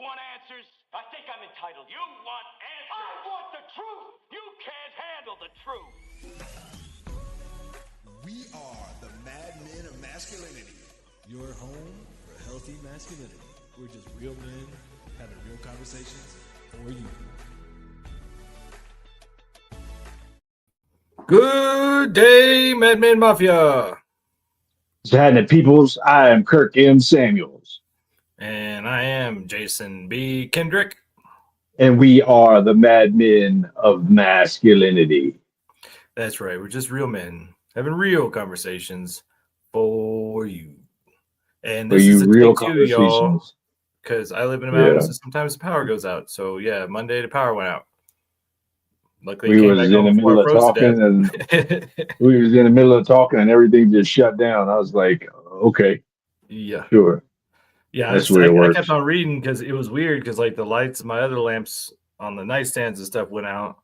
want answers? I think I'm entitled. You want answers? I want the truth. You can't handle the truth. We are the Mad Men of Masculinity. Your home for healthy masculinity. We're just real men having real conversations for you. Good day, Mad Men Mafia. What's happening, peoples? I am Kirk M. Samuels. And I am Jason B. Kendrick. And we are the Mad Men of Masculinity. That's right. We're just real men having real conversations for you. And this is a real take two, y'all, conversations. because I live in a mountain, Yeah. so sometimes the power goes out. So, yeah, Monday the power went out. Luckily, We it came was back in on the before middle I of froze talking, to and death. we was in the middle of talking, and everything just shut down. I was like, okay, Yeah. sure. Yeah, That's the way it I works. kept on reading because it was weird because, like, the lights, my other lamps on the nightstands and stuff went out.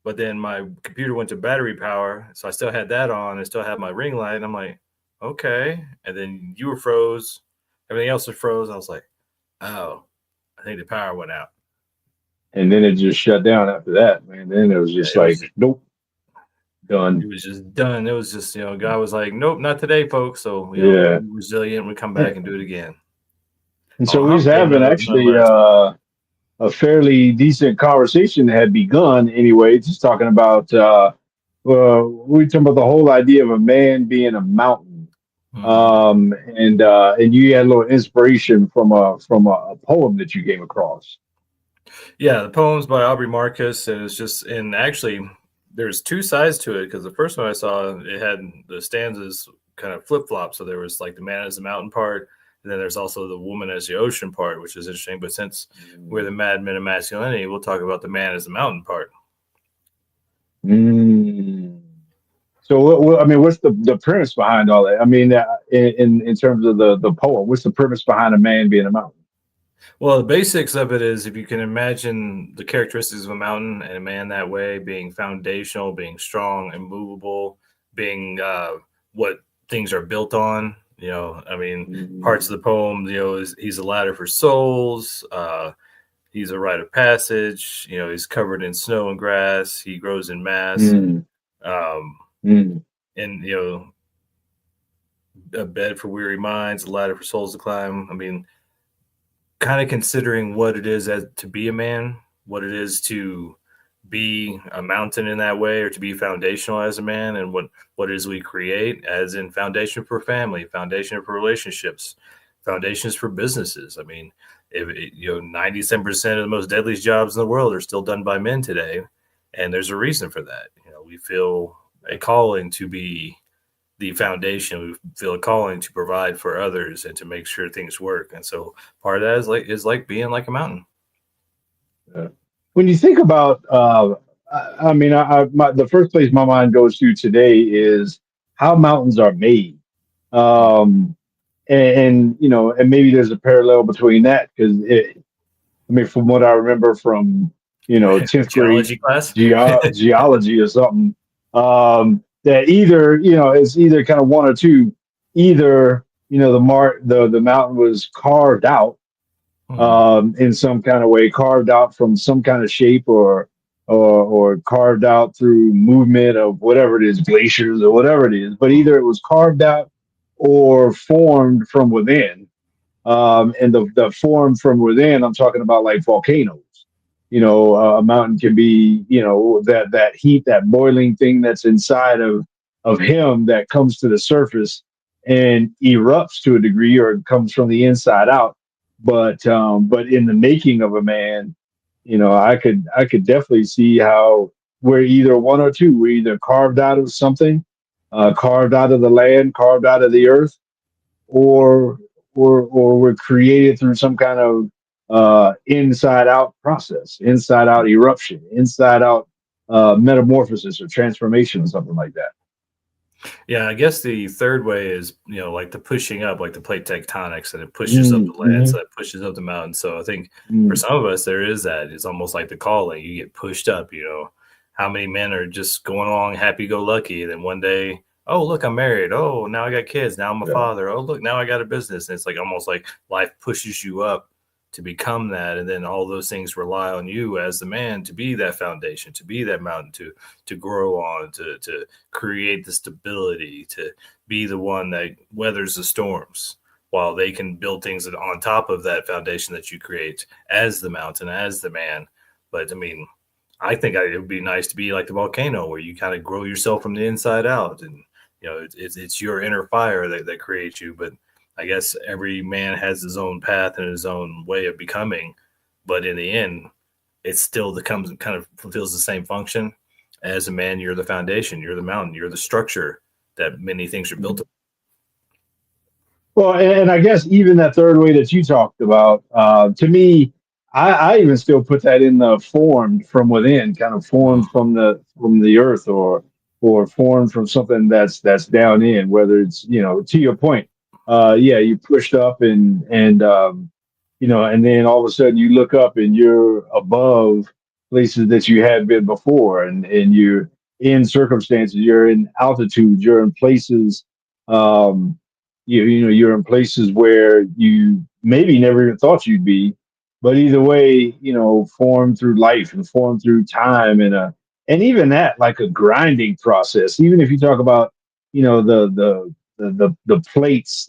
But then my computer went to battery power, so I still had that on. I still had my ring light. And I'm like, okay. And then you were froze. Everything else was froze. I was like, oh, I think the power went out. And then it just shut down after that, man. Then it was just nope, done. It was just done. It was just, God was like, nope, not today, folks. So, Yeah. be resilient. We come back and do it again. And so Oh, we was hump day, having actually a fairly decent conversation that had begun anyway, just talking about we were talking about the whole idea of a man being a mountain. And you had a little inspiration from a poem that you came across. Yeah, the poem's by Aubrey Marcus, and it's just, and actually there's two sides to it, because the first one I saw, it had the stanzas kind of flip-flop. So there was like the man as the mountain part, and then there's also the woman as the ocean part, which is interesting. But since we're the Mad Men of Masculinity, we'll talk about the man as the mountain part. So, I mean, what's the premise behind all that? I mean, in terms of the poem, what's the premise behind a man being a mountain? Well, the basics of it is, if you can imagine the characteristics of a mountain and a man that way, being foundational, being strong, immovable, being what things are built on. I mean, parts of the poem, is he's a ladder for souls. He's a rite of passage. He's covered in snow and grass. He grows in mass. And, a bed for weary minds, a ladder for souls to climb. I mean, kind of considering what it is to be a man, what it is to be a mountain in that way, or to be foundational as a man, and what it is we create, as in foundation for family, foundation for relationships, foundations for businesses. I mean, 97% of the most deadliest jobs in the world are still done by men today, and there's a reason for that. We feel a calling to be the foundation. We feel a calling to provide for others and to make sure things work. And so part of that is like being like a mountain. When you think about, I mean, the first place my mind goes to today is how mountains are made. And maybe there's a parallel between that, because from what I remember from 10th grade class, geology or something, that either it's either kind of one or two. Either the mountain was carved out in some kind of way, carved out from some kind of shape, or carved out through movement of whatever it is, glaciers or whatever it is. But either it was carved out or formed from within. And the form from within, I'm talking about like volcanoes. A mountain can be, that heat, that boiling thing that's inside of him, that comes to the surface and erupts to a degree, or it comes from the inside out. But in the making of a man, I could definitely see how we're either one or two. We're either carved out of something, carved out of the land, carved out of the earth, or we're created through some kind of inside out process, inside out eruption, inside out metamorphosis or transformation or something like that. Yeah, I guess the third way is, like the pushing up, like the plate tectonics, and it pushes up the land, so it pushes up the mountain. So I think for some of us, there is that. It's almost like the calling. You get pushed up. How many men are just going along happy-go-lucky, and then one day, oh, look, I'm married. Oh, now I got kids. Now I'm a father. Oh, look, now I got a business. And it's like almost like life pushes you up to become that, and then all those things rely on you as the man to be that foundation, to be that mountain, to grow on, to create the stability, to be the one that weathers the storms, while they can build things on top of that foundation that you create as the mountain, as the man. But I mean, I think it would be nice to be like the volcano, where you kind of grow yourself from the inside out, and it's your inner fire that creates you. But I guess every man has his own path and his own way of becoming, but in the end, it still becomes kind of fulfills the same function. As a man, you're the foundation, you're the mountain, you're the structure that many things are built upon. Well, and I guess even that third way that you talked about, to me, I even still put that in the formed from within, kind of formed from the earth, or formed from something that's down in. Whether it's, to your point, yeah, you pushed up, and then all of a sudden you look up and you're above places that you had been before, and you're in circumstances, you're in altitude, you're in places. You're in places where you maybe never even thought you'd be, but either way, formed through life and formed through time, and even that, like a grinding process. Even if you talk about, the plates,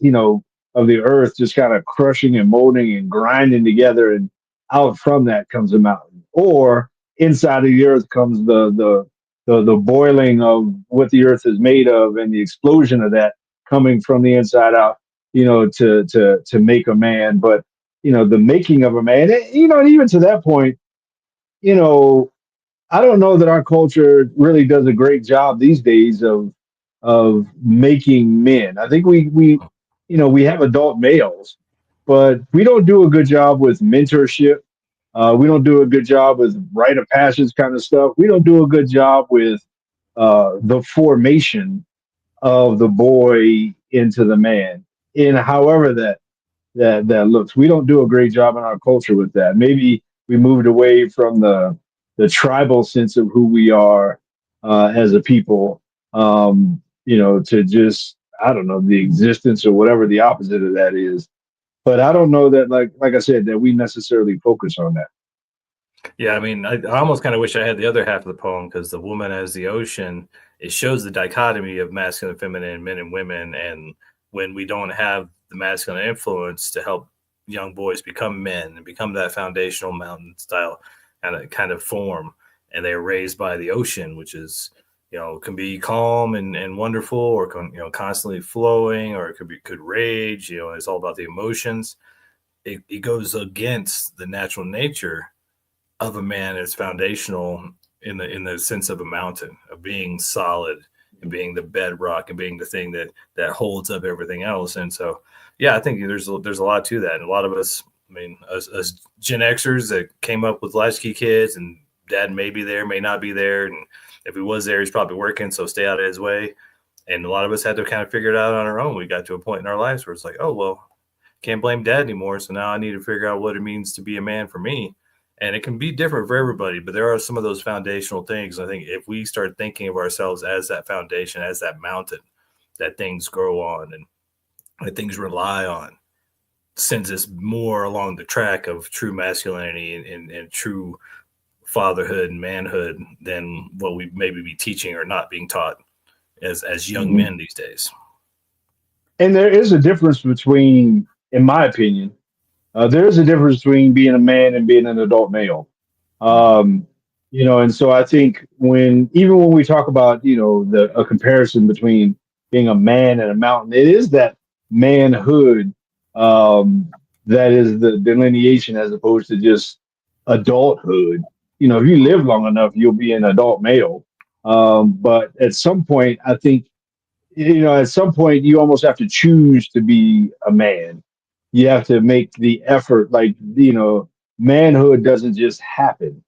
of the earth, just kind of crushing and molding and grinding together, and out from that comes a mountain, or inside of the earth comes the boiling of what the earth is made of, and the explosion of that coming from the inside out, to make a man. But the making of a man, and even to that point, you know, I don't know that our culture really does a great job these days of making men. I think we have adult males, but we don't do a good job with mentorship. We don't do a good job with rite of passage kind of stuff. We don't do a good job with the formation of the boy into the man, in however that looks. We don't do a great job in our culture with that. Maybe we moved away from the tribal sense of who we are as a people, to just, I don't know, the existence or whatever the opposite of that is. But I don't know that, like I said, that we necessarily focus on that. Yeah, I mean, I almost kind of wish I had the other half of the poem, because the woman as the ocean, it shows the dichotomy of masculine and feminine, men and women. And when we don't have the masculine influence to help young boys become men and become that foundational mountain style and kind of form, and they're raised by the ocean, which is, can be calm and wonderful, or constantly flowing, or it could rage. It's all about the emotions. It goes against the natural nature of a man. Is foundational in the sense of a mountain, of being solid and being the bedrock and being the thing that holds up everything else. And so, yeah, I think there's a lot to that. And a lot of us, I mean, us Gen Xers that came up with latchkey kids, and dad may be there, may not be there, and if he was there, he's probably working, so stay out of his way. And a lot of us had to kind of figure it out on our own. We got to a point in our lives where it's like, oh, well, can't blame dad anymore, so now I need to figure out what it means to be a man for me. And it can be different for everybody, but there are some of those foundational things. I think if we start thinking of ourselves as that foundation, as that mountain that things grow on and that things rely on, sends us more along the track of true masculinity and true fatherhood and manhood than what we maybe be teaching or not being taught as young men these days. And there is a difference between, in my opinion, there is a difference between being a man and being an adult male. And so I think even when we talk about, a comparison between being a man and a mountain, it is that manhood that is the delineation, as opposed to just adulthood. If you live long enough, you'll be an adult male. But at some point, I think, at some point you almost have to choose to be a man. You have to make the effort. Like, manhood doesn't just happen.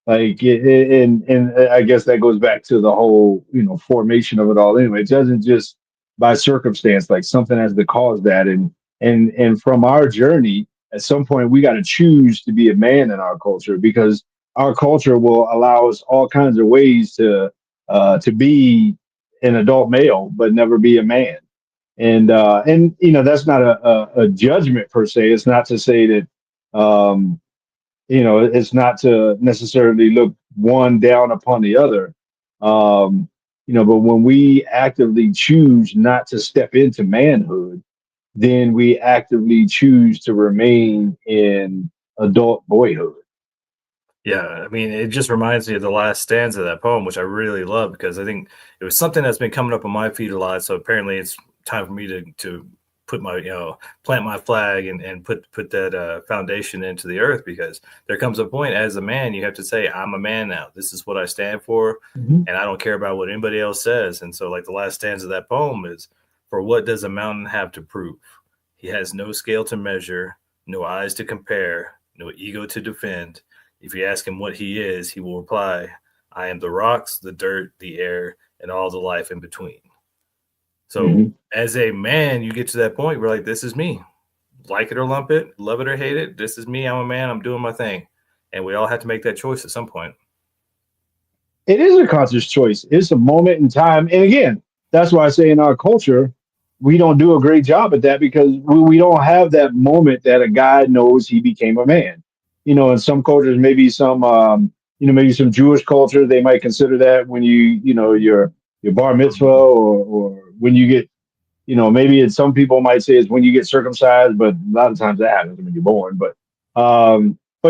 Like, and I guess that goes back to the whole, formation of it all. Anyway, it doesn't just by circumstance, like something has to cause that. And from our journey, at some point, we got to choose to be a man in our culture, because our culture will allow us all kinds of ways to be an adult male, but never be a man. And that's not a judgment per se. It's not to say that It's not to necessarily look one down upon the other. But when we actively choose not to step into manhood, then we actively choose to remain in adult boyhood. Yeah, I mean, it just reminds me of the last stanza of that poem, which I really love because I think it was something that's been coming up on my feed a lot. So apparently, it's time for me to put my plant my flag and put that foundation into the earth, because there comes a point as a man you have to say, I'm a man now. This is what I stand for, and I don't care about what anybody else says. And so, like, the last stanza of that poem is, for what does a mountain have to prove? He has no scale to measure, no eyes to compare, no ego to defend. If you ask him what he is, he will reply, I am the rocks, the dirt, the air, and all the life in between. So as a man, you get to that point where, like, this is me. Like it or lump it, love it or hate it, this is me. I'm a man. I'm doing my thing. And we all have to make that choice at some point. It is a conscious choice. It's a moment in time. And again, that's why I say in our culture, we don't do a great job at that, because we don't have that moment that a guy knows he became a man. In some cultures, maybe some Jewish culture, they might consider that when your bar mitzvah, or when you get, maybe it's, some people might say it's when you get circumcised, but a lot of times that happens when you're born. But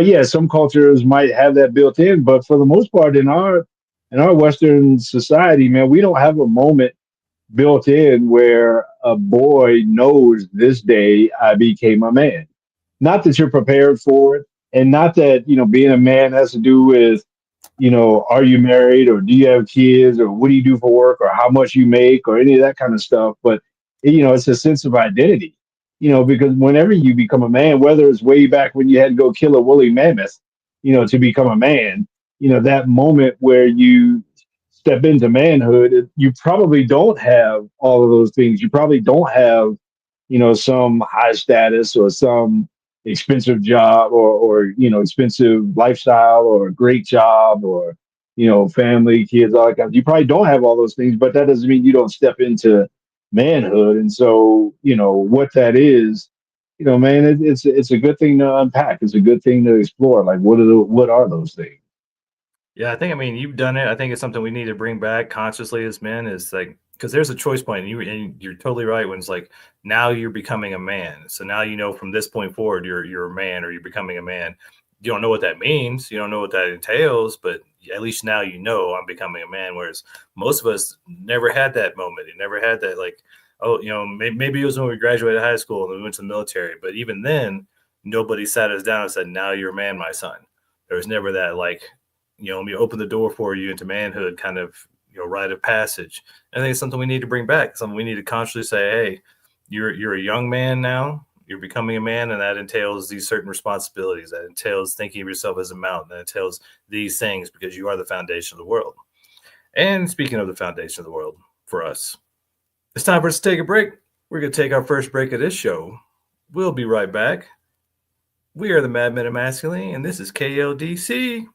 yeah, some cultures might have that built in. But for the most part, in our Western society, man, we don't have a moment built in where a boy knows, this day I became a man. Not that you're prepared for it, and not that, being a man has to do with, are you married, or do you have kids, or what do you do for work, or how much you make, or any of that kind of stuff. But, it's a sense of identity, because whenever you become a man, whether it's way back when you had to go kill a woolly mammoth, to become a man, that moment where you step into manhood, you probably don't have all of those things. You probably don't have, some high status, or some expensive job, or expensive lifestyle, or a great job, or, family, kids, all that kind of. You probably don't have all those things, but that doesn't mean you don't step into manhood. And so, what that is, man, it's a good thing to unpack. It's a good thing to explore. Like, what are those things? Yeah, I mean, you've done it. I think it's something we need to bring back consciously as men, is like, because there's a choice point, and you're totally right when it's like, now you're becoming a man. So now, from this point forward, you're a man, or you're becoming a man. You don't know what that means. You don't know what that entails, but at least now I'm becoming a man. Whereas most of us never had that moment. You never had that, like, oh, maybe it was when we graduated high school and we went to the military. But even then, nobody sat us down and said, now you're a man, my son. There was never that, like, we open the door for you into manhood kind of, rite of passage. I think it's something we need to bring back, something we need to consciously say, hey, you're a young man now, you're becoming a man, and that entails these certain responsibilities. That entails thinking of yourself as a mountain. That entails these things, because you are the foundation of the world. And speaking of the foundation of the world for us, it's time for us to take a break. We're going to take our first break of this show. We'll be right back. We are the Mad Men of Masculinity, and this is KLDC.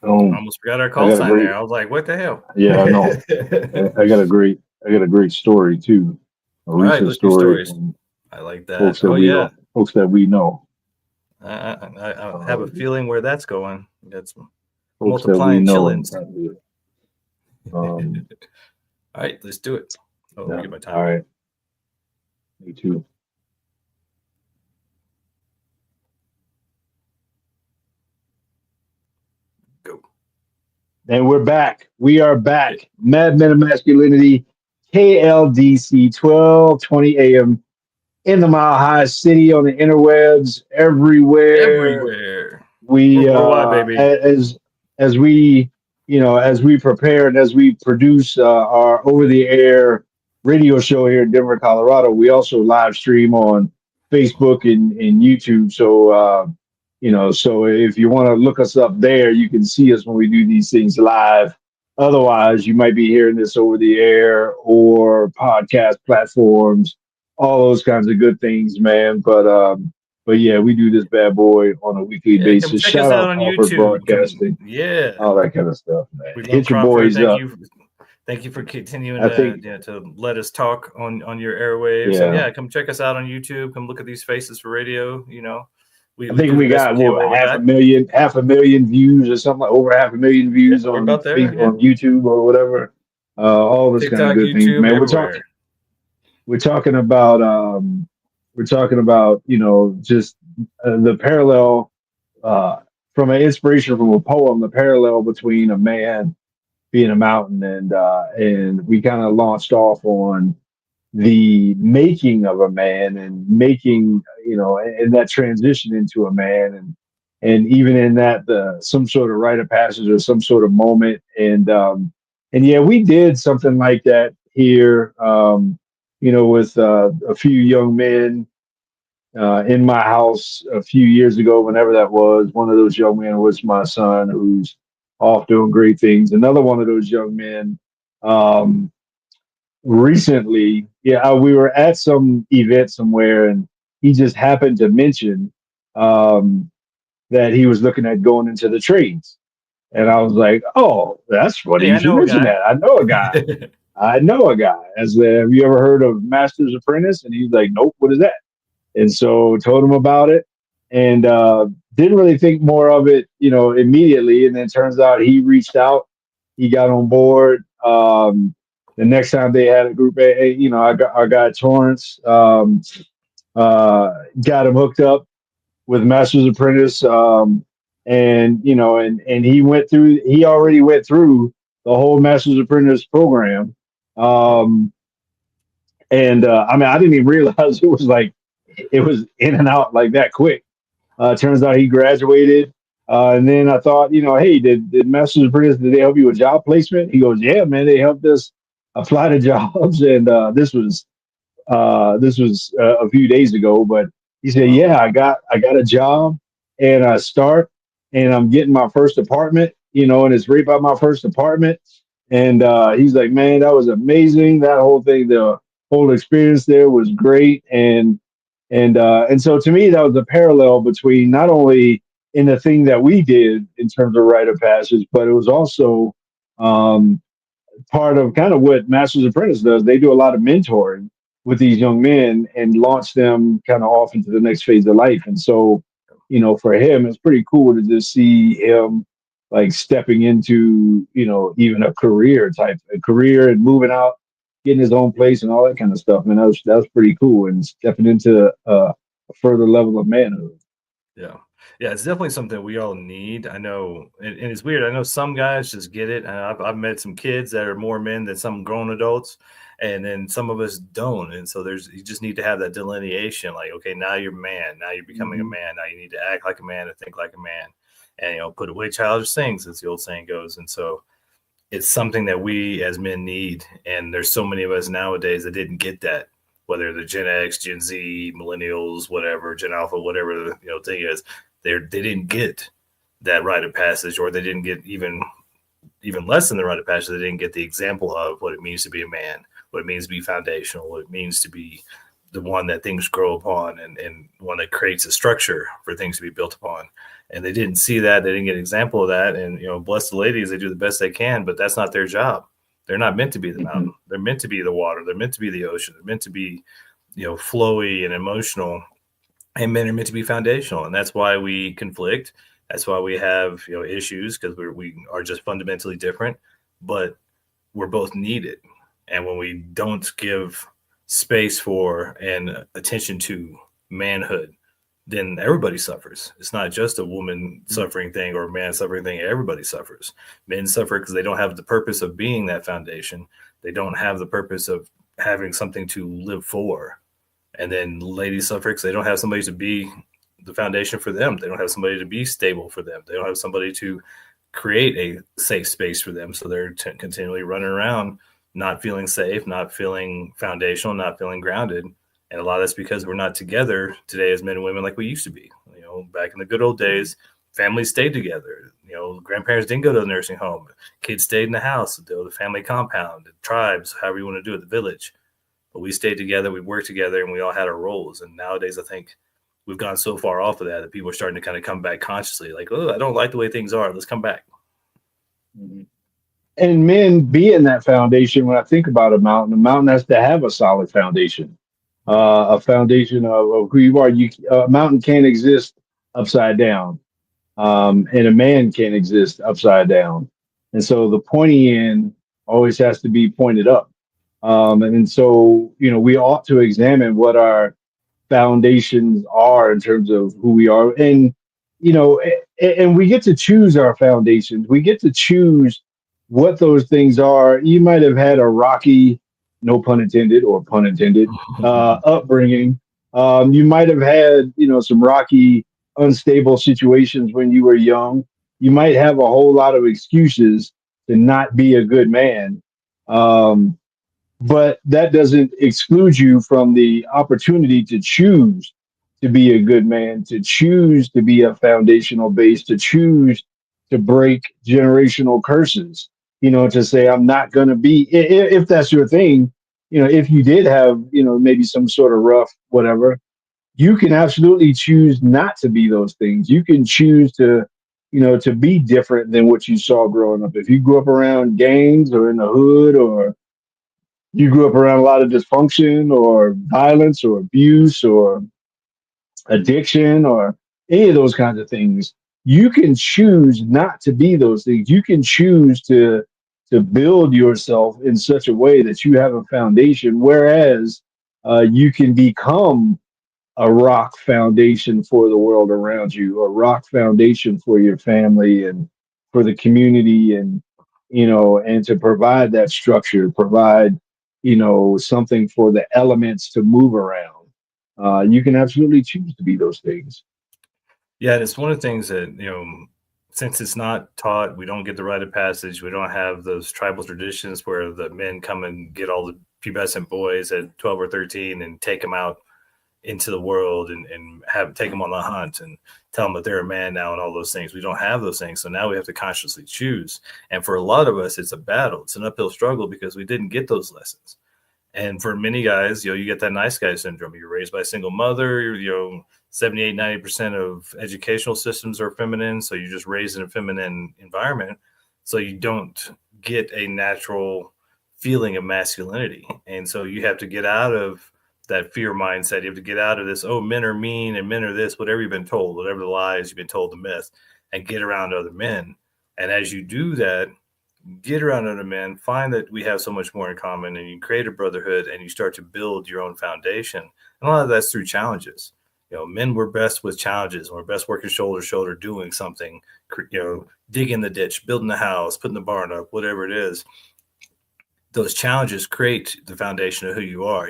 Almost forgot our call sign there. I was like, what the hell? Yeah, I know. I got a great story too. All right, let's do stories. I like that. Folks that we know. I have a feeling where that's going. That's folks multiplying that we chillins. All right, let's do it. Oh, let me get my time. All right. Me too. And we're back. We are back. Mad Men of Masculinity, KLDC, 1220 AM, in the Mile High City, on the interwebs, everywhere. We baby. as we prepare, and as we produce our over-the-air radio show here in Denver, Colorado, we also live stream on Facebook and YouTube. So so if you want to look us up there, you can see us when we do these things live. Otherwise, you might be hearing this over the air or podcast platforms, all those kinds of good things, man. But yeah, we do this bad boy on a weekly basis. Check us out on YouTube. Broadcasting, Yeah, all that kind of stuff, man. We Hit your boys up. Thank you for continuing I think, to let us talk on your airwaves. And yeah, yeah, come check us out on YouTube. Come look at these faces for radio. We I think do the we best got we can with what we got. half a million views or something, like over half a million Yeah, views we're on about there. Yeah. on YouTube or whatever. All this kind of TikTok, good things, YouTube, man. everywhere. We're talking about just the parallel from an inspiration from a poem, the parallel between a man being a mountain, and we kind of launched off on the making of a man and making, and that transition into a man, and even in that, some sort of rite of passage or some sort of moment. And yeah, we did something like that here, with a few young men in my house a few years ago, whenever that was. One of those young men was my son, who's off doing great things. Another one of those young men, um, recently, yeah, we were at some event somewhere, and he just happened to mention um, that he was looking at going into the trades. And I was like, "Oh, that's funny Hey, you I should know a mention guy. that. I know a guy. I know a guy. Have you ever heard of Master's Apprentice?" And he's like, "Nope. What is that?" And so told him about it, and didn't really think more of it, immediately. And then turns out he reached out, he got on board. The next time they had a group, I got our guy Torrance, got him hooked up with Master's Apprentice, and he already went through the whole Master's Apprentice program. Um, and I mean, I didn't even realize it was in and out like that quick. Turns out he graduated. And then I thought, hey, did Masters Apprentice, did they help you with job placement? He goes, yeah, man, they helped us apply to jobs. And this was a few days ago, but he said, Wow. yeah, I got a job, and I start, and I'm getting my first apartment, and it's right by my first apartment. And he's like, man, that was amazing. That whole thing, the whole experience there was great. And so to me, that was a parallel between not only in the thing that we did in terms of rite of passage, but it was also um, part of kind of what Masters Apprentice does. They do a lot of mentoring with these young men and launch them kind of off into the next phase of life. And so, for him, it's pretty cool to just see him like stepping into, even a career and moving out, getting his own place and all that kind of stuff. And that was pretty cool, and stepping into a further level of manhood. Yeah. Yeah, it's definitely something we all need. I know, and it's weird. I know some guys just get it. And I've met some kids that are more men than some grown adults, and then some of us don't. And so you just need to have that delineation. Like, okay, now you're a man. Now you're becoming a man. Now you need to act like a man and think like a man, and put away childish things, as the old saying goes. And so it's something that we as men need. And there's so many of us nowadays that didn't get that, whether the Gen X, Gen Z, millennials, whatever, Gen Alpha, whatever the thing is, they didn't get that rite of passage, or they didn't get even less than the rite of passage. They didn't get the example of what it means to be a man, what it means to be foundational, what it means to be the one that things grow upon, and one that creates a structure for things to be built upon. And they didn't see that. They didn't get an example of that. And, bless the ladies, they do the best they can, but that's not their job. They're not meant to be the mountain. They're meant to be the water. They're meant to be the ocean. They're meant to be, flowy and emotional. And men are meant to be foundational. And that's why we conflict. That's why we have, issues, because we are just fundamentally different, but we're both needed. And when we don't give space for and attention to manhood, then everybody suffers. It's not just a woman suffering thing or a man suffering thing. Everybody suffers. Men suffer because they don't have the purpose of being that foundation. They don't have the purpose of having something to live for. And then ladies suffer because they don't have somebody to be the foundation for them. They don't have somebody to be stable for them. They don't have somebody to create a safe space for them. So they're continually running around, not feeling safe, not feeling foundational, not feeling grounded. And a lot of that's because we're not together today as men and women like we used to be. Back in the good old days, families stayed together. Grandparents didn't go to the nursing home. Kids stayed in the house, the family compound, the tribes, however you want to do it, the village. But we stayed together, we worked together, and we all had our roles. And nowadays, I think we've gone so far off of that people are starting to kind of come back consciously, like, oh, I don't like the way things are. Let's come back. Mhm. And men being that foundation, when I think about a mountain has to have a solid foundation, a foundation of who you are. A mountain can't exist upside down, and a man can't exist upside down. And so the pointy end always has to be pointed up. And so, we ought to examine what our foundations are in terms of who we are. And, and we get to choose our foundations. We get to choose what those things are. You might have had a rocky, no pun intended or pun intended, upbringing. You might have had, some rocky, unstable situations when you were young. You might have a whole lot of excuses to not be a good man. Um, but that doesn't exclude you from the opportunity to choose to be a good man, to choose to be a foundational base, to choose to break generational curses, to say, I'm not going to be, if that's your thing, if you did have, maybe some sort of rough, whatever, you can absolutely choose not to be those things. You can choose to, to be different than what you saw growing up. If you grew up around gangs or in the hood, or you grew up around a lot of dysfunction or violence or abuse or addiction or any of those kinds of things, you can choose not to be those things. You can choose to build yourself in such a way that you have a foundation, whereas you can become a rock foundation for the world around you, a rock foundation for your family and for the community, and to provide that structure, provide, something for the elements to move around. You can absolutely choose to be those things. Yeah, and it's one of the things that, since it's not taught, we don't get the rite of passage. We don't have those tribal traditions where the men come and get all the pubescent boys at 12 or 13 and take them out into the world and take them on the hunt and tell them that they're a man now and all those things. We don't have those things. So now we have to consciously choose. And for a lot of us, it's a battle. It's an uphill struggle because we didn't get those lessons. And for many guys, you get that nice guy syndrome. You're raised by a single mother, 78, 90% of educational systems are feminine. So you're just raised in a feminine environment. So you don't get a natural feeling of masculinity. And so you have to get out of that fear mindset. You have to get out of this, men are mean and men are this, whatever you've been told, whatever the lies you've been told, the myth, and get around other men. And as you do that, get around other men, find that we have so much more in common, and you create a brotherhood and you start to build your own foundation. And a lot of that's through challenges. Men were best with challenges. We're best working shoulder to shoulder, doing something, digging the ditch, building the house, putting the barn up, whatever it is. Those challenges create the foundation of who you are.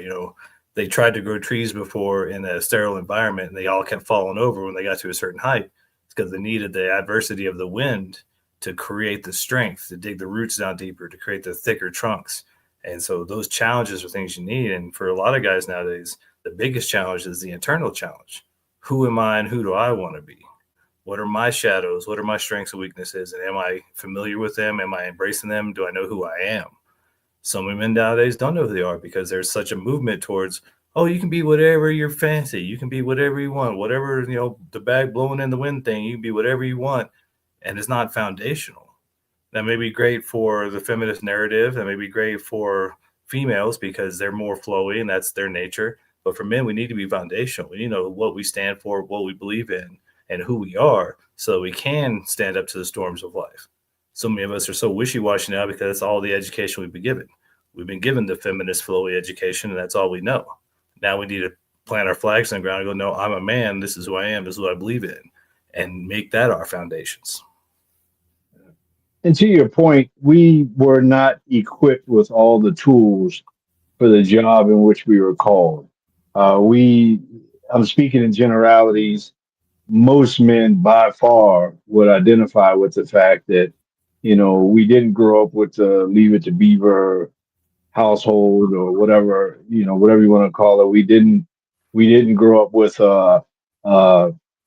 They tried to grow trees before in a sterile environment, and they all kept falling over when they got to a certain height. It's because they needed the adversity of the wind to create the strength, to dig the roots down deeper, to create the thicker trunks. And so those challenges are things you need. And for a lot of guys nowadays, the biggest challenge is the internal challenge. Who am I and who do I want to be? What are my shadows? What are my strengths and weaknesses? And am I familiar with them? Am I embracing them? Do I know who I am? Some women nowadays don't know who they are because there's such a movement towards, you can be whatever you're fancy. You can be whatever you want, whatever, the bag blowing in the wind thing, you can be whatever you want. And it's not foundational. That may be great for the feminist narrative. That may be great for females because they're more flowy and that's their nature. But for men, we need to be foundational. We need to know what we stand for, what we believe in, and who we are so we can stand up to the storms of life. So many of us are so wishy-washy now because that's all the education we've been given. We've been given the feminist flowy education, and that's all we know. Now we need to plant our flags on the ground and go, no, I'm a man. This is who I am. This is what I believe in, and make that our foundations. And to your point, we were not equipped with all the tools for the job in which we were called. I'm speaking in generalities. Most men by far would identify with the fact that, we didn't grow up with the Leave It to Beaver household or whatever you want to call it. We didn't grow up with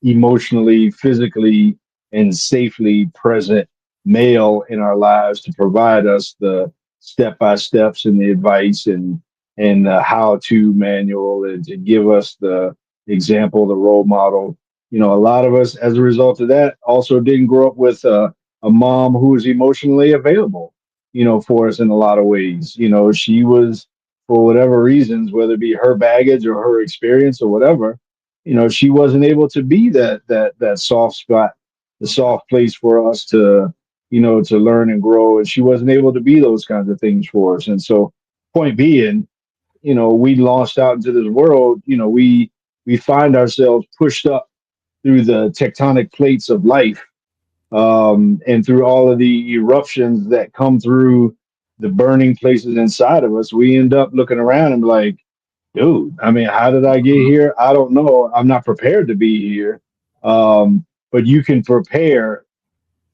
emotionally, physically, and safely present male in our lives to provide us the step by steps and the advice and the how to manual and to give us the example, the role model. A lot of us, as a result of that, also didn't grow up with a mom who was emotionally available. for us in a lot of ways. She was, for whatever reasons, whether it be her baggage or her experience or whatever, she wasn't able to be that soft spot, the soft place for us to, to learn and grow. And she wasn't able to be those kinds of things for us. And so, point being, we launched out into this world. We find ourselves pushed up through the tectonic plates of life, and through all of the eruptions that come through the burning places inside of us. We end up looking around and be like, dude, I mean, how did I get here? I don't know. I'm not prepared to be here. But you can prepare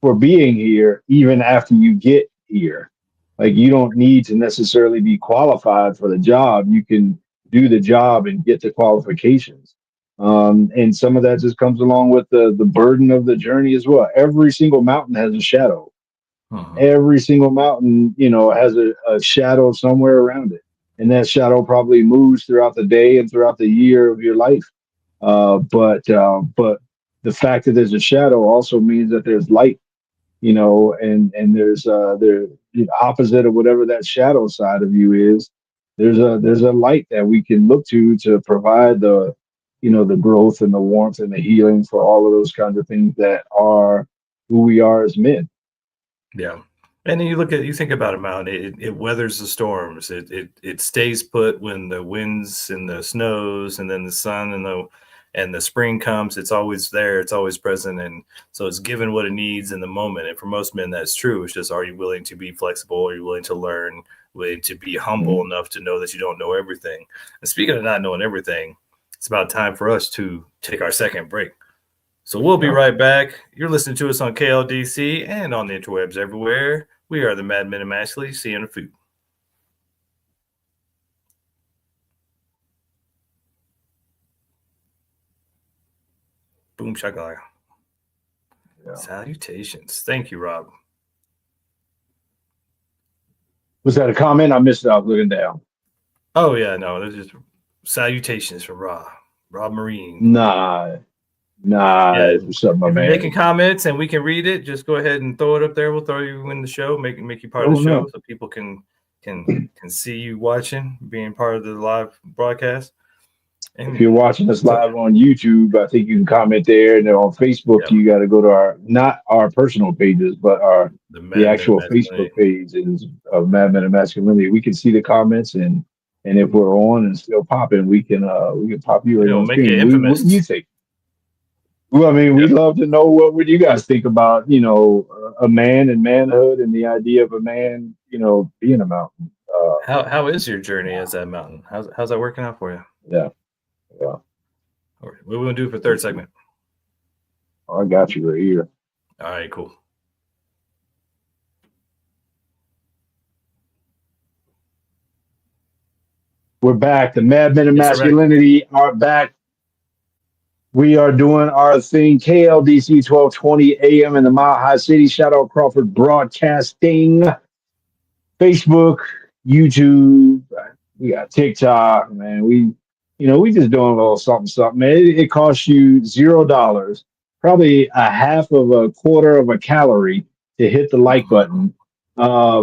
for being here even after you get here. Like, you don't need to necessarily be qualified for the job. You can do the job and get the qualifications. And some of that just comes along with the burden of the journey as well. Every single mountain has a shadow. Every single mountain, has a shadow somewhere around it. And that shadow probably moves throughout the day and throughout the year of your life. But the fact that there's a shadow also means that there's light, and there's the opposite of whatever that shadow side of you is. There's a light that we can look to provide the growth and the warmth and the healing for all of those kinds of things that are who we are as men. Yeah. And then you think about a mountain, it weathers the storms. It stays put when the winds and the snows and then the sun and the spring comes. It's always there. It's always present. And so it's given what it needs in the moment. And for most men, that's true. It's just, are you willing to be flexible? Are you willing to learn? Willing to be humble enough to know that you don't know everything? And speaking of not knowing everything, it's about time for us to take our second break. So we'll be right back. You're listening to us on KLDC and on the interwebs everywhere. We are the Mad Men of Masculinity. See you in the food. Boom shakalaka. Yeah. Salutations. Thank you, Rob. Was that a comment? I missed it. I was looking down. Oh, yeah, no. There's just salutations from Rob Marine. Nah. Yeah, what's up, my if man? you're making comments and we can read it, just go ahead and throw it up there. We'll throw you in the show, make you part of the show, so people can see you watching, being part of the live broadcast. And if you're watching us live on YouTube, I think you can comment there. And then on Facebook, you got to go to not our personal pages, but the actual Facebook page of Mad Men of Masculinity. We can see the comments, and if we're on and still popping, we can pop you right on screen. What do you think? Well, I mean, we'd love to know what would you guys think about, a man and manhood and the idea of a man, being a mountain. How is your journey as that mountain? How's that working out for you? Yeah. All right. What are we going to do for third segment? Oh, I got you right here. All right, cool. We're back. The Mad Men of Masculinity are back. We are doing our thing, KLDC 1220 AM in the Mile High City. Shout out Crawford Broadcasting, Facebook, YouTube. We got TikTok, man. We just doing a little something, man. It costs you $0, probably a half of a quarter of a calorie to hit the like button. I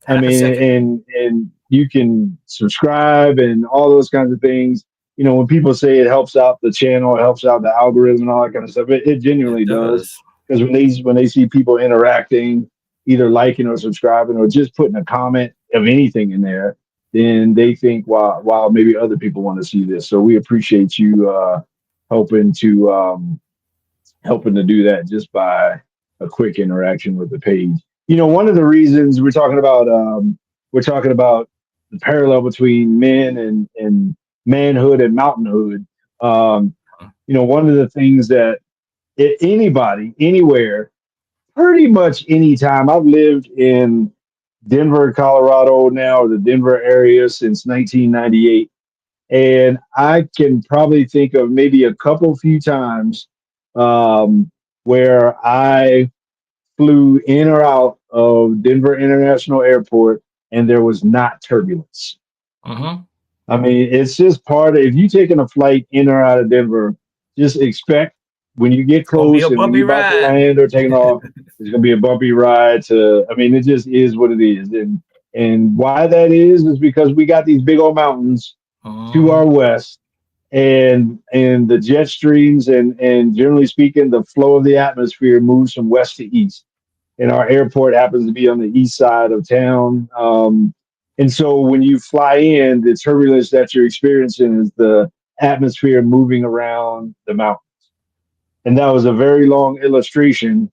mean, and you can subscribe and all those kinds of things. When people say it helps out the channel, it helps out the algorithm and all that kind of stuff, it genuinely does. Because when they see people interacting, either liking or subscribing or just putting a comment of anything in there, then they think, wow, maybe other people want to see this. So we appreciate you helping to do that just by a quick interaction with the page. One of the reasons we're talking about the parallel between men and manhood and mountainhood. One of the things that anybody, anywhere, pretty much anytime. I've lived in Denver, Colorado now, the Denver area since 1998. And I can probably think of maybe a few times where I flew in or out of Denver International Airport and there was not turbulence. I mean, it's just if you're taking a flight in or out of Denver, just expect when you get Gonna be close a and when bumpy you're about to ride. land or taking off, it's gonna be a bumpy ride. I mean, it just is what it is, and why that is because we got these big old mountains to our west, and the jet streams and generally speaking, the flow of the atmosphere moves from west to east, and our airport happens to be on the east side of town. And so when you fly in, the turbulence that you're experiencing is the atmosphere moving around the mountain. And that was a very long illustration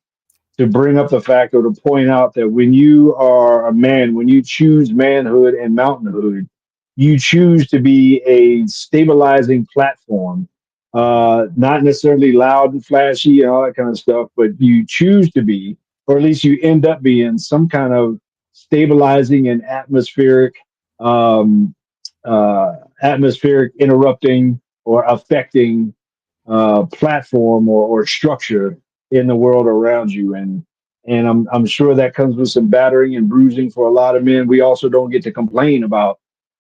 to bring up the fact or to point out that when you are a man, when you choose manhood and mountainhood, you choose to be a stabilizing platform, not necessarily loud and flashy and all that kind of stuff, but you choose to be, or at least you end up being, some kind of stabilizing and um, atmospheric interrupting or affecting platform or structure in the world around you. And I'm sure that comes with some battering and bruising for a lot of men. We also don't get to complain about,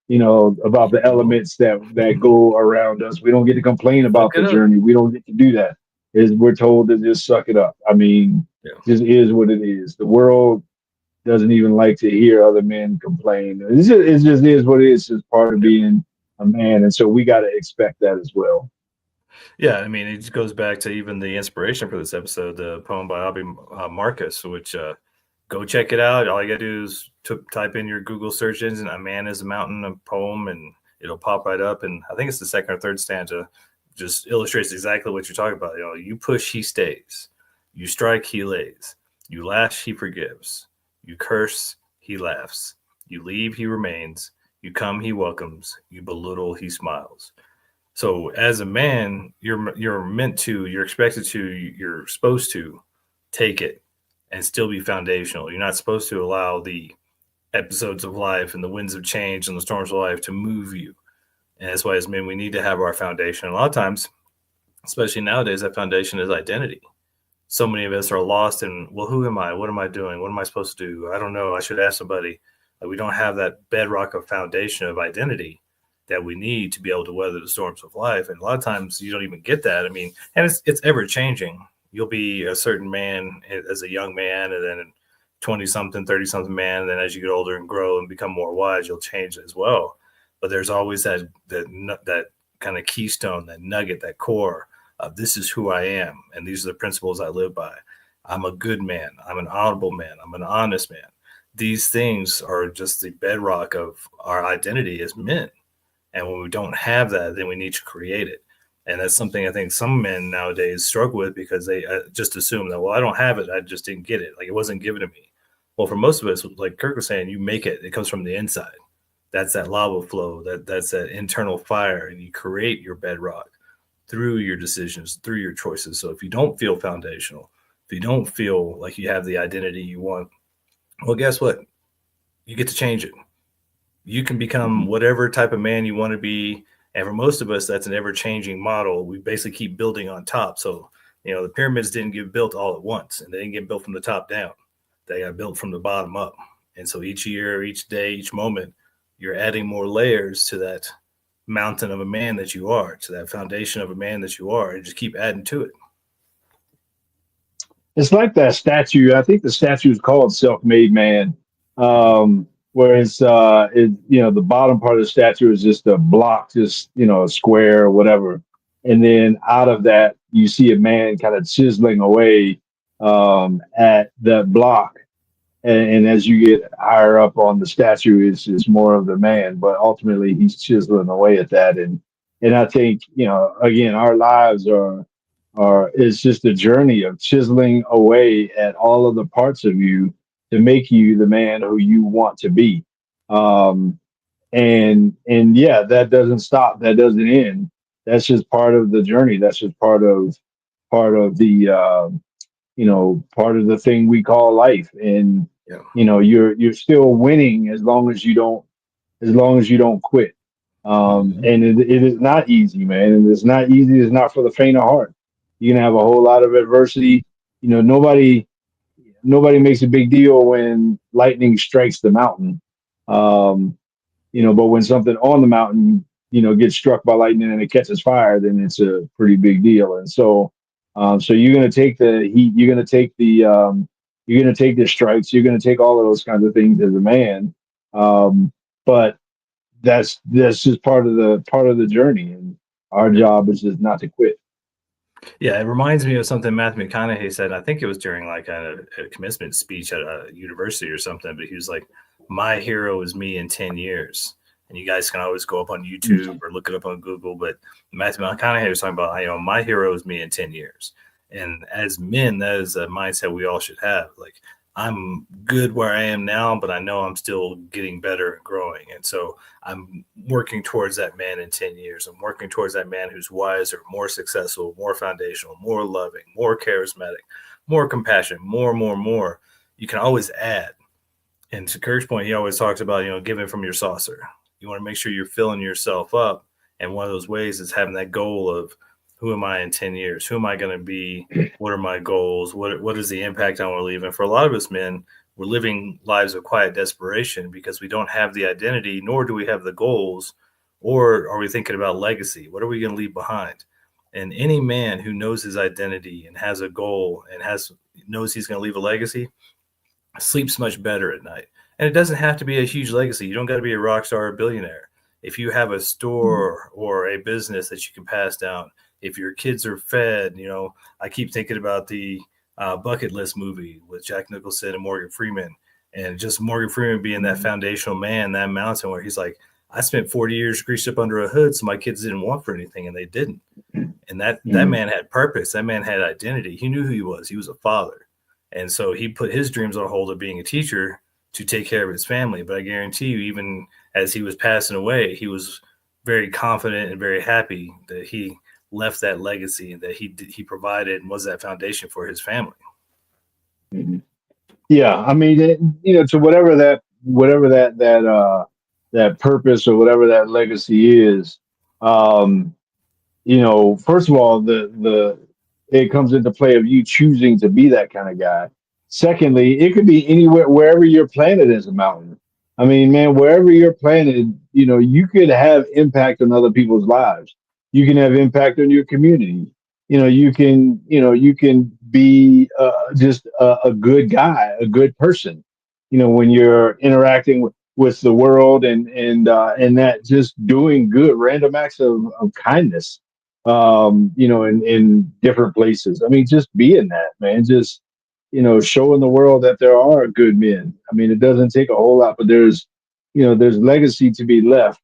about the elements that go around us. We don't get to complain Fuck about it the up. journey. We don't get to do that. Is we're told to just suck it up. I mean, Yeah. just is what it is. The world doesn't even like to hear other men complain. It just is what it is. It's part of Yeah. being a man, and so we got to expect that as well. Yeah, I mean, it just goes back to even the inspiration for this episode, the poem by Aubrey Marcus, which go check it out. All you got to do is type in your Google search engine, "A Man is a Mountain," a poem, and it'll pop right up. And I think it's the second or third stanza, just illustrates exactly what you're talking about. You push, he stays. You strike, he lays. You lash, he forgives. You curse, he laughs. You leave, he remains. You come, he welcomes. You belittle, he smiles. So as a man, you're meant to, you're expected to, you're supposed to take it and still be foundational. You're not supposed to allow the episodes of life and the winds of change and the storms of life to move you. And that's why as men, we need to have our foundation. And a lot of times, especially nowadays, that foundation is identity. So many of us are lost in, well, who am I? What am I doing? What am I supposed to do? I don't know. I should ask somebody. Like, we don't have that bedrock of foundation of identity that we need to be able to weather the storms of life. And a lot of times you don't even get that. I mean, and it's ever changing. You'll be a certain man as a young man, and then 20 something, 30 something man. And then as you get older and grow and become more wise, you'll change as well. But there's always that kind of keystone, that nugget, that core of, this is who I am. And these are the principles I live by. I'm a good man. I'm an honorable man. I'm an honest man. These things are just the bedrock of our identity as men. And when we don't have that, then we need to create it. And that's something I think some men nowadays struggle with, because they just assume that, well, I don't have it. I just didn't get it. Like, it wasn't given to me. Well, for most of us, like Kirk was saying, you make it. It comes from the inside. That's that lava flow. That's that internal fire. And you create your bedrock through your decisions, through your choices. So if you don't feel foundational, if you don't feel like you have the identity you want, well, guess what? You get to change it. You can become whatever type of man you want to be. And for most of us, that's an ever-changing model. We basically keep building on top. So, the pyramids didn't get built all at once, and they didn't get built from the top down. They got built from the bottom up. And so each year, each day, each moment, you're adding more layers to that mountain of a man that you are, to that foundation of a man that you are, and just keep adding to it. It's like that statue. I think the statue is called "Self-Made Man," whereas the bottom part of the statue is just a block, just a square or whatever, and then out of that you see a man kind of chiseling away at that block, and as you get higher up on the statue, it's more of the man, but ultimately he's chiseling away at that, and I think again our lives are it's just a journey of chiseling away at all of the parts of you to make you the man who you want to be. Um, and yeah, that doesn't stop. That doesn't end. That's just part of the journey. That's just part of the part of the thing we call life. And Yeah. you're still winning as long as you don't quit. And it is not easy, man. And it's not easy. It's not for the faint of heart. You can have a whole lot of adversity. Nobody makes a big deal when lightning strikes the mountain. Um, but when something on the mountain, gets struck by lightning and it catches fire, then it's a pretty big deal. And so, So you're going to take the heat, you're going to take you're going to take the strikes, you're going to take all of those kinds of things as a man. But that's just part of the journey, and our job is just not to quit. Yeah, it reminds me of something Matthew McConaughey said. I think it was during like a commencement speech at a university or something. But he was like, "My hero is me in 10 years." And you guys can always go up on YouTube or look it up on Google. But Matthew McConaughey was talking about, my hero is me in 10 years. And as men, that is a mindset we all should have. Like, I'm good where I am now, but I know I'm still getting better and growing. And so I'm working towards that man in 10 years. I'm working towards that man who's wiser, more successful, more foundational, more loving, more charismatic, more compassionate, more. You can always add. And to Kirk's point, he always talks about, giving from your saucer. You want to make sure you're filling yourself up. And one of those ways is having that goal of, who am I in 10 years? Who am I going to be? What are my goals? What is the impact I want to leave? And for a lot of us men, we're living lives of quiet desperation because we don't have the identity, nor do we have the goals, or are we thinking about legacy? What are we going to leave behind? And any man who knows his identity and has a goal and knows he's going to leave a legacy sleeps much better at night. And it doesn't have to be a huge legacy. You don't got to be a rock star or billionaire. If you have a store or a business that you can pass down, if your kids are fed, I keep thinking about the Bucket List movie with Jack Nicholson and Morgan Freeman, and just Morgan Freeman being that foundational man, that mountain where he's like, I spent 40 years greased up under a hood, so my kids didn't want for anything, and they didn't. And that man had purpose. That man had identity. He knew who he was. He was a father. And so he put his dreams on hold of being a teacher to take care of his family. But I guarantee you, even as he was passing away, he was very confident and very happy that he left that legacy and that he provided and was that foundation for his family. Mm-hmm. Yeah, I mean, to whatever that purpose or whatever that legacy is, first of all, the it comes into play of you choosing to be that kind of guy. Secondly, it could be anywhere, wherever you're planted is a mountain. I mean, man, wherever you're planted, you could have impact on other people's lives. You can have impact on your community. You can be just a good guy, a good person. When you're interacting with the world and that just doing good, random acts of kindness, in different places. I mean, just being that, man, just, showing the world that there are good men. I mean, it doesn't take a whole lot, but there's legacy to be left,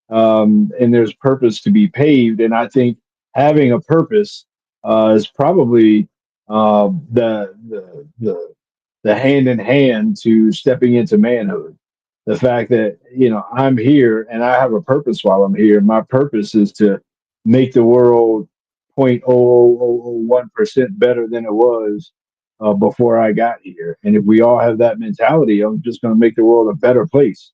and there's purpose to be paved. And I think having a purpose is probably the hand in hand to stepping into manhood. The fact that I'm here and I have a purpose while I'm here. My purpose is to make the world 0.00001% better than it was before I got here. And if we all have that mentality, I'm just going to make the world a better place.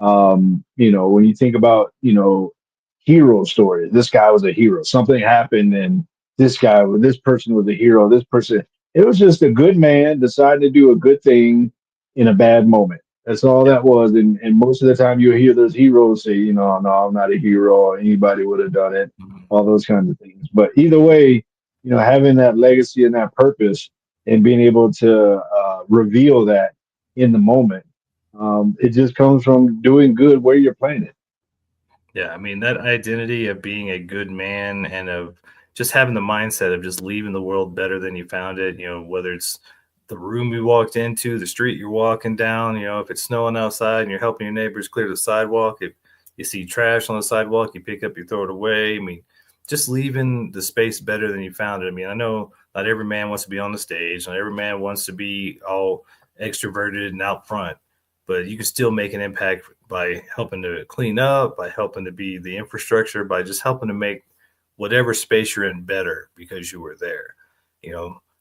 When you think about, hero stories, this guy was a hero. Something happened and this person was a hero. This person, it was just a good man decided to do a good thing in a bad moment. That's all that was. And most of the time you'll hear those heroes say, no, I'm not a hero. Anybody would have done it. All those kinds of things. But either way, having that legacy and that purpose and being able to reveal that in the moment, it just comes from doing good where you're planted. Yeah, I mean, that identity of being a good man and of just having the mindset of just leaving the world better than you found it, whether it's the room you walked into, the street you're walking down, if it's snowing outside and you're helping your neighbors clear the sidewalk, if you see trash on the sidewalk, you pick up, you throw it away. I mean, just leaving the space better than you found it. I mean, I know not every man wants to be on the stage, not every man wants to be all extroverted and out front, but you can still make an impact by helping to clean up, by helping to be the infrastructure, by just helping to make whatever space you're in better because you were there.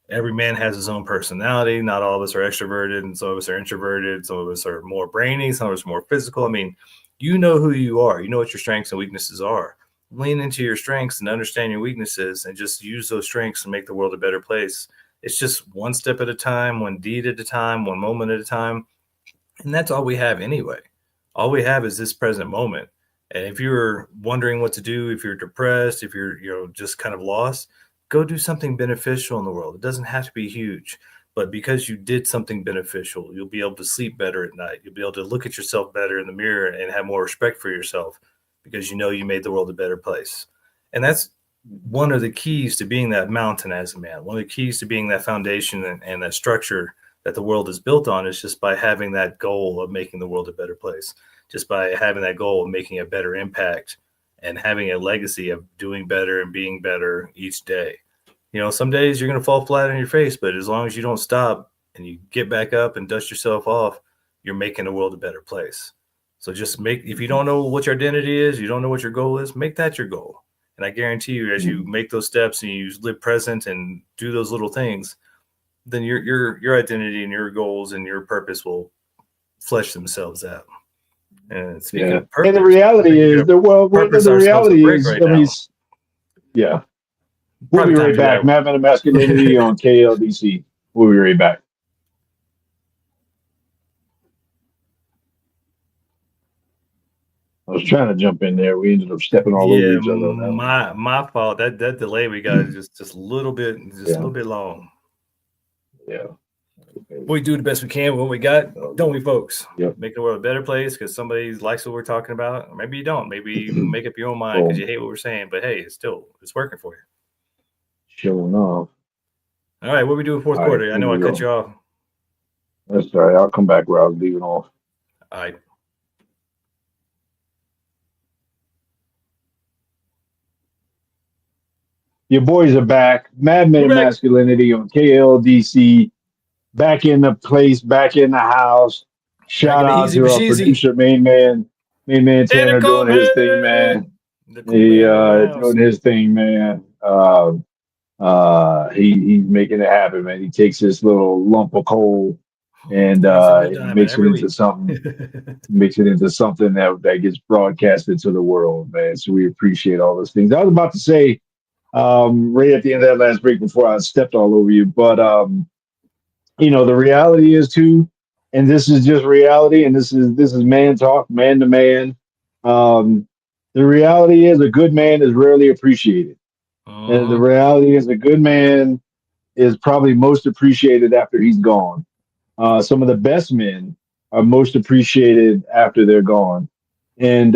Every man has his own personality. Not all of us are extroverted, and some of us are introverted. Some of us are more brainy, some of us are more physical. I mean, you know who you are. You know what your strengths and weaknesses are. Lean into your strengths and understand your weaknesses and just use those strengths to make the world a better place. It's just one step at a time, one deed at a time, one moment at a time. And that's all we have anyway. All we have is this present moment. And if you're wondering what to do, if you're depressed, if you're, just kind of lost, go do something beneficial in the world. It doesn't have to be huge, but because you did something beneficial, you'll be able to sleep better at night. You'll be able to look at yourself better in the mirror and have more respect for yourself because you know you made the world a better place. And that's one of the keys to being that mountain as a man. One of the keys to being that foundation and that structure that the world is built on is just by having that goal of making the world a better place, just by having that goal of making a better impact and having a legacy of doing better and being better each day. You know, some days you're going to fall flat on your face, but as long as you don't stop and you get back up and dust yourself off, you're making the world a better place. So just if you don't know what your identity is, you don't know what your goal is, make that your goal. And I guarantee you, as you make those steps and you live present and do those little things, then your identity and your goals and your purpose will flesh themselves out. And speaking of purpose, and the reality is, the reality is, right now. Yeah. We'll be right back. Men of Masculinity on KLDC. We'll be right back. I was trying to jump in there. We ended up stepping all over each other. My fault. That delay we got is just a little bit, a little bit long. Yeah. We do the best we can with what we got, don't we, folks? Yep. Make the world a better place because somebody likes what we're talking about. Or maybe you don't. Maybe you make up your own mind because you hate what we're saying. But hey, it's working for you. Sure enough. All right, what we do in fourth quarter? I know I cut you off. That's all right. I'll come back where I was leaving off. All right. Your boys are back. Men of Masculinity on KLDC. Back in the place, back in the house. Shout out to our producer, main man Tanner doing his thing, man. Doing his thing, man. He's making it happen, man. He takes this little lump of coal and makes it into something. Makes it into something that gets broadcasted to the world, man. So we appreciate all those things. I was about to say right at the end of that last break before I stepped all over you, but the reality is too, and this is just reality, and this is man talk, man to man. The reality is a good man is rarely appreciated. And the reality is a good man is probably most appreciated after he's gone. Some of the best men are most appreciated after they're gone. And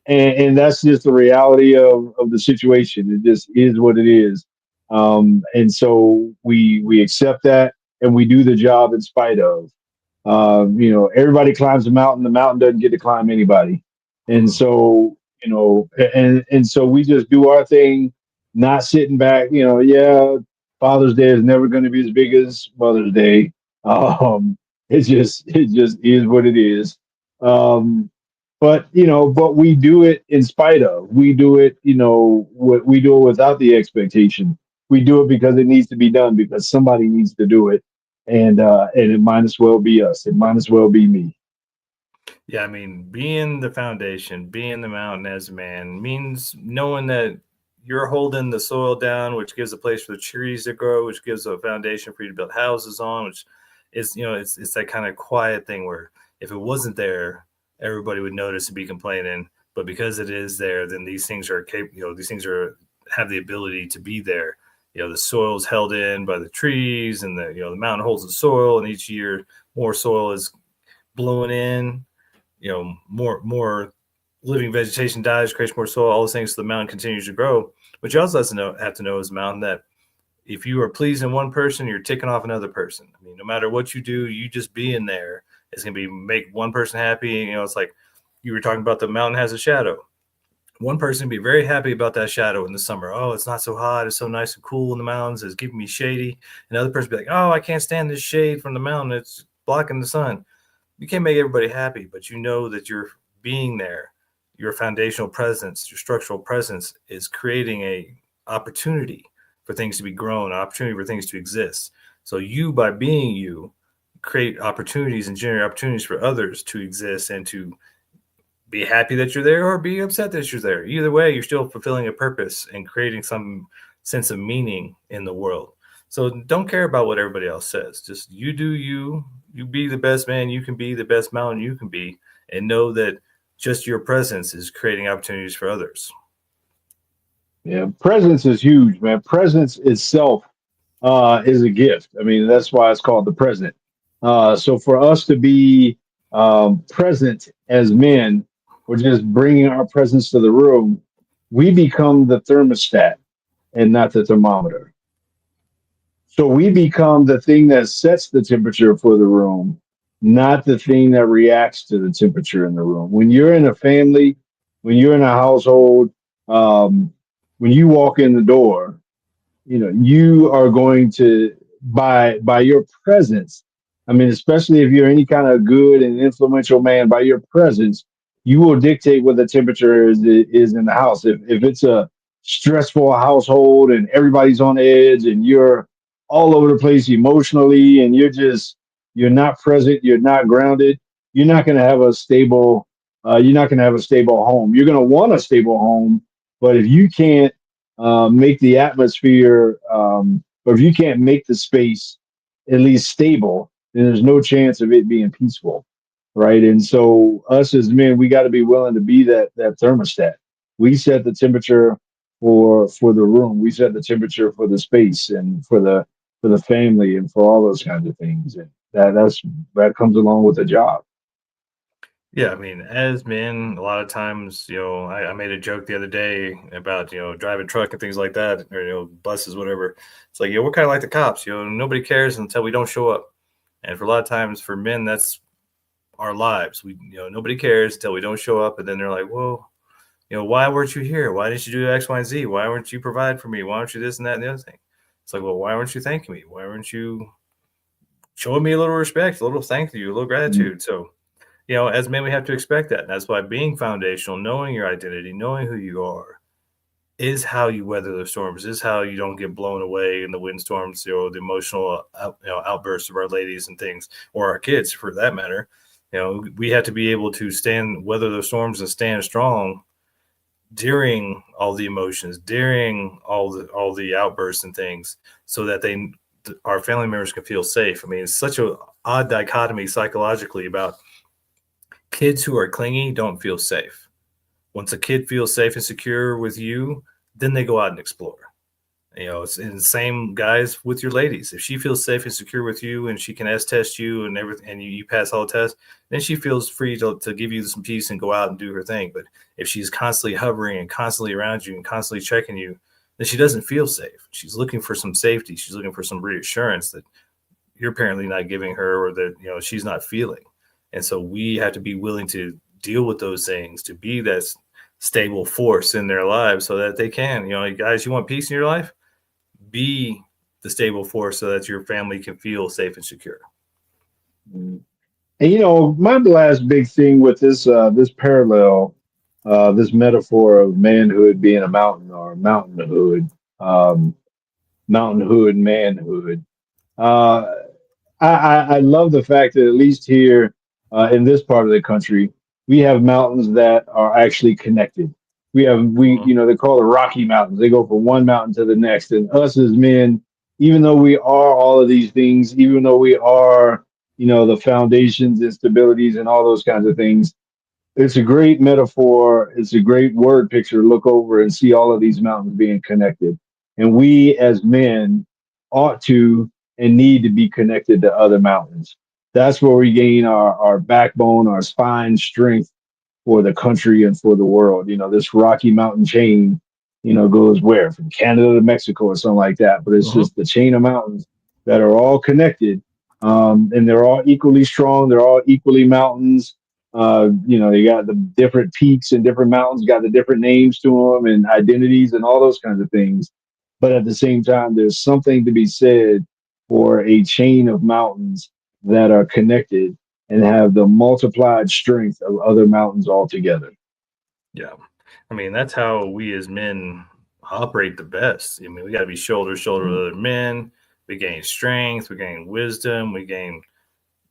that's just the reality of the situation. It just is what it is. And so we accept that and we do the job in spite of. Everybody climbs the mountain doesn't get to climb anybody. And so, and so we just do our thing, not sitting back, Father's Day is never going to be as big as Mother's Day. It just is what it is. But we do it in spite of. We do it, we do it without the expectation. We do it because it needs to be done because somebody needs to do it, and it might as well be us. It might as well be me. Yeah, I mean, being the foundation, being the mountain as a man means knowing that you're holding the soil down, which gives a place for the trees to grow, which gives a foundation for you to build houses on, which is, it's that kind of quiet thing where if it wasn't there, everybody would notice and be complaining. But because it is there, then these things are capable, have the ability to be there. The soil is held in by the trees and the mountain holds the soil, and each year more soil is blowing in, more living vegetation dies, creates more soil, all those things, so the mountain continues to grow. But you also have to know as a mountain that if you are pleasing one person, you're ticking off another person. I mean, no matter what you do, you just being there is going to make one person happy. It's like you were talking about the mountain has a shadow. One person be very happy about that shadow in the summer. Oh, it's not so hot. It's so nice and cool in the mountains. It's keeping me shady. Another person be like, oh, I can't stand this shade from the mountain. It's blocking the sun. You can't make everybody happy, but you know that you're being there. Your foundational presence, your structural presence is creating a opportunity for things to be grown, an opportunity for things to exist. So you, by being you, create opportunities and generate opportunities for others to exist and to be happy that you're there or be upset that you're there. Either way, you're still fulfilling a purpose and creating some sense of meaning in the world. So don't care about what everybody else says. Just you do you be the best man you can be, the best mountain you can be, and know that just your presence is creating opportunities for others. Yeah, presence is huge, man. Presence itself is a gift. I mean, that's why it's called the present. So for us to be present as men, or just bringing our presence to the room, we become the thermostat and not the thermometer. So we become the thing that sets the temperature for the room, not the thing that reacts to the temperature in the room. When you're in a family, when you're in a household, um, when you walk in the door, you are going to, by your presence, I mean, especially if you're any kind of good and influential man, by your presence you will dictate what the temperature is in the house. If it's a stressful household and everybody's on edge and you're all over the place emotionally and you're not present, you're not grounded, you're not going to have a stable you're not going to have a stable home. You're going to want a stable home, but if you can't make the atmosphere, or if you can't make the space at least stable, then there's no chance of it being peaceful, right? And so, us as men, we got to be willing to be that thermostat. We set the temperature for the room. We set the temperature for the space and for the family and for all those kinds of things. And that comes along with the job. Yeah, I mean, as men, a lot of times, I made a joke the other day about, driving truck and things like that, or, buses, whatever. It's like, we're kind of like the cops, nobody cares until we don't show up. And for a lot of times for men, that's our lives. Nobody cares until we don't show up. And then they're like, well, why weren't you here? Why didn't you do X, Y, and Z? Why weren't you provide for me? Why weren't you this and that and the other thing? It's like, well, why weren't you thanking me? Why weren't you showing me a little respect, a little thank you, a little gratitude? So, as men, we have to expect that. And that's why being foundational, knowing your identity, knowing who you are, is how you weather the storms, is how you don't get blown away in the windstorms, the emotional outbursts of our ladies and things, or our kids for that matter. We have to be able to weather the storms and stand strong during all the emotions, during all the outbursts and things, so that our family members can feel safe. I mean, it's such a odd dichotomy psychologically about kids who are clingy don't feel safe. Once a kid feels safe and secure with you, then they go out and explore. It's in the same guys with your ladies. If she feels safe and secure with you and she can test you and everything, and you pass all the tests, then she feels free to give you some peace and go out and do her thing. But if she's constantly hovering and constantly around you and constantly checking you, then she doesn't feel safe. She's looking for some safety. She's looking for some reassurance that you're apparently not giving her, or that she's not feeling. And so we have to be willing to deal with those things, to be that stable force in their lives so that they can, guys, you want peace in your life? Be the stable force so that your family can feel safe and secure. And my last big thing with this parallel, this metaphor of manhood being a mountain or mountainhood, um, mountainhood, manhood. Uh, I love the fact that at least here in this part of the country, we have mountains that are actually connected. Mhm. They call it Rocky Mountains. They go from one mountain to the next. And us as men, even though we are all of these things, even though we are, the foundations and stabilities and all those kinds of things, it's a great metaphor. It's a great word picture to look over and see all of these mountains being connected. And we as men ought to and need to be connected to other mountains. That's where we gain our backbone, our spine strength for the country and for the world. This Rocky Mountain chain, goes where? From Canada to Mexico or something like that. But it's Mhm. just the chain of mountains that are all connected. And they're all equally strong. They're all equally mountains. They got the different peaks and different mountains, got the different names to them and identities and all those kinds of things. But at the same time, there's something to be said for a chain of mountains that are connected and have the multiplied strength of other mountains altogether. Yeah. I mean, that's how we as men operate the best. I mean, we got to be shoulder to shoulder with other men. We gain strength, we gain wisdom, we gain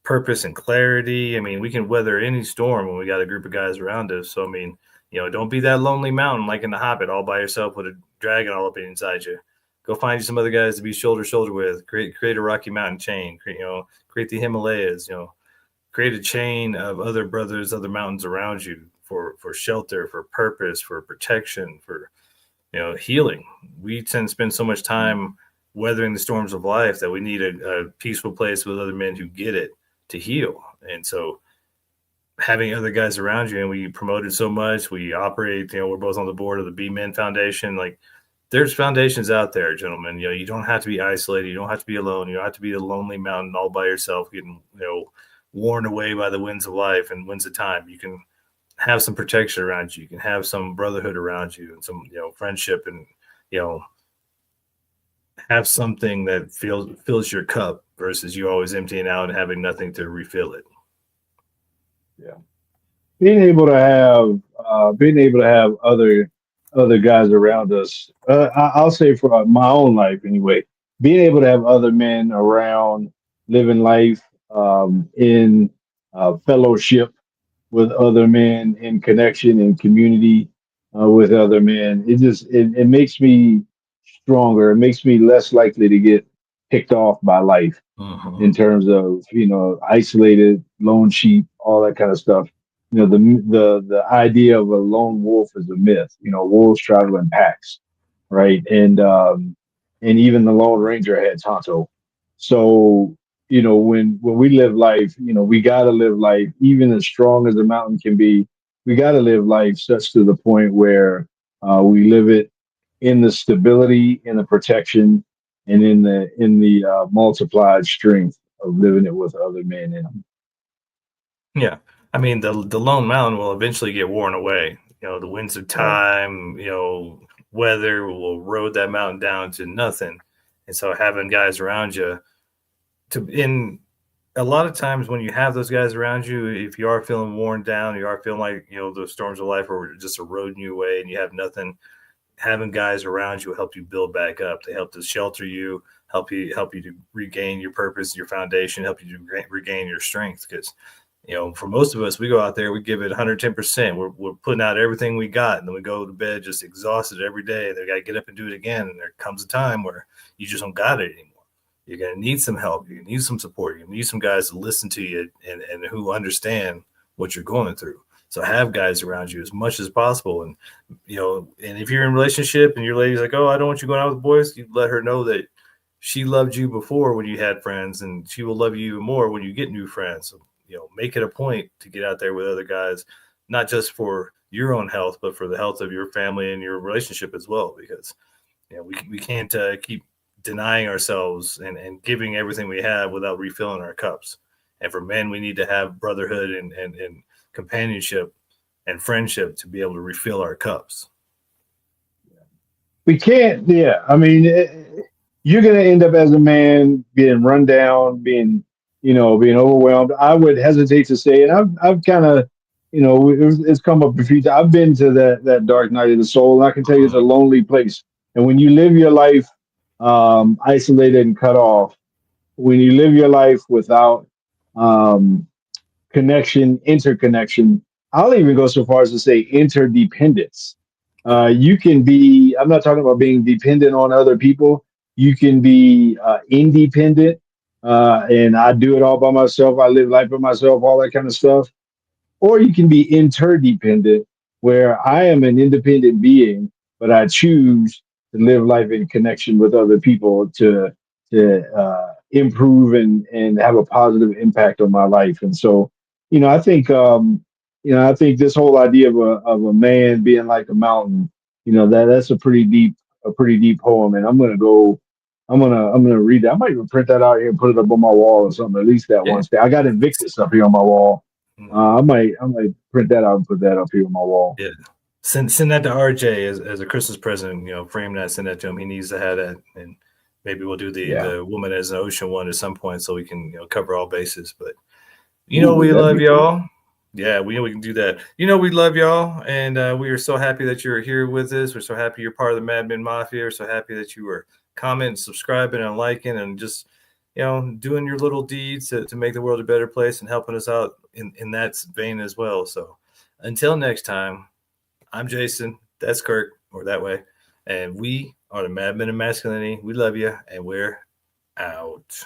purpose and clarity. I mean, we can weather any storm when we got a group of guys around us. So, I mean, don't be that lonely mountain like in The Hobbit all by yourself with a dragon all up inside you. Go find you some other guys to be shoulder to shoulder with. Create a Rocky Mountain chain. Create the Himalayas. Create a chain of other brothers, other mountains around you for shelter, for purpose, for protection, for healing. We tend to spend so much time weathering the storms of life that we need a peaceful place with other men who get it to heal. And so having other guys around you, and we promoted so much, we operate, we're both on the board of the Be Men Foundation. Like, there's foundations out there, gentlemen. You don't have to be isolated. You don't have to be alone. You don't have to be a lonely mountain all by yourself, getting, worn away by the winds of life and winds of time. You can have some protection around you. You can have some brotherhood around you and some, friendship, and, have something that fills your cup versus you always emptying out and having nothing to refill it. Yeah. Being able to have other guys around us. I'll say for my own life anyway, being able to have other men around, living life in fellowship with other men, in connection and community with other men. It makes me stronger. It makes me less likely to get picked off by life in terms of isolated, lone sheep, all that kind of stuff. The idea of a lone wolf is a myth. Wolves travel in packs, right? And even the Lone Ranger had Tonto. So when we live life, we got to live life even as strong as the mountain can be. We got to live life such to the point where we live it in the stability, in the protection, and in the multiplied strength of living it with other men in them. Yeah, I mean, the Lone Mountain will eventually get worn away. The winds of time, weather will erode that mountain down to nothing. And so having guys around you in a lot of times when you have those guys around you, if you are feeling worn down, you are feeling like, the storms of life are just eroding you away and you have nothing, having guys around you help you build back up. They help to shelter you, help you to regain your purpose, your foundation, help you to regain your strength. Because, for most of us, we go out there, we give it 110%. We're putting out everything we got, and then we go to bed just exhausted every day. They got to get up and do it again. And there comes a time where you just don't got it anymore. You're going to need some help. You need some support. You need some guys to listen to you and who understand what you're going through. So have guys around you as much as possible. And, and if you're in a relationship and your lady's like, oh, I don't want you going out with the boys, you let her know that she loved you before when you had friends, and she will love you even more when you get new friends. So, make it a point to get out there with other guys, not just for your own health, but for the health of your family and your relationship as well. Because, we can't keep denying ourselves and giving everything we have without refilling our cups. And for men, we need to have brotherhood and companionship and friendship to be able to refill our cups. We can't. Yeah, I mean, you're going to end up as a man being run down, being overwhelmed. I would hesitate to say, and I've kind of, it's come up a few times. I've been to that dark night of the soul, and I can tell you it's a lonely place. And when you live your life isolated and cut off, when you live your life without interconnection, I'll even go so far as to say interdependence. You can be, I'm not talking about being dependent on other people. You can be independent, and I do it all by myself. I live life by myself, all that kind of stuff. Or you can be interdependent, where I am an independent being, but I choose to live life in connection with other people to improve and have a positive impact on my life. And so, I think I think this whole idea of a man being like a mountain, that's a pretty deep poem. And I'm gonna read that. I might even print that out here and put it up on my wall or something. At least that one day. I got Invictus up here on my wall. I might print that out and put that up here on my wall. Yeah. Send that to RJ as a Christmas present. Frame that, send that to him. He needs to have that, and maybe we'll do the woman as an ocean one at some point, so we can cover all bases. But we love y'all. Cool. Yeah, we know we can do that. We love y'all, and we are so happy that you're here with us. We're so happy you're part of the Mad Men Mafia. We're so happy that you were commenting, subscribing, and liking, and just doing your little deeds to make the world a better place and helping us out in that vein as well. So until next time, I'm Jason. That's Kirk, or that way. And we are the Mad Men of Masculinity. We love you, and we're out.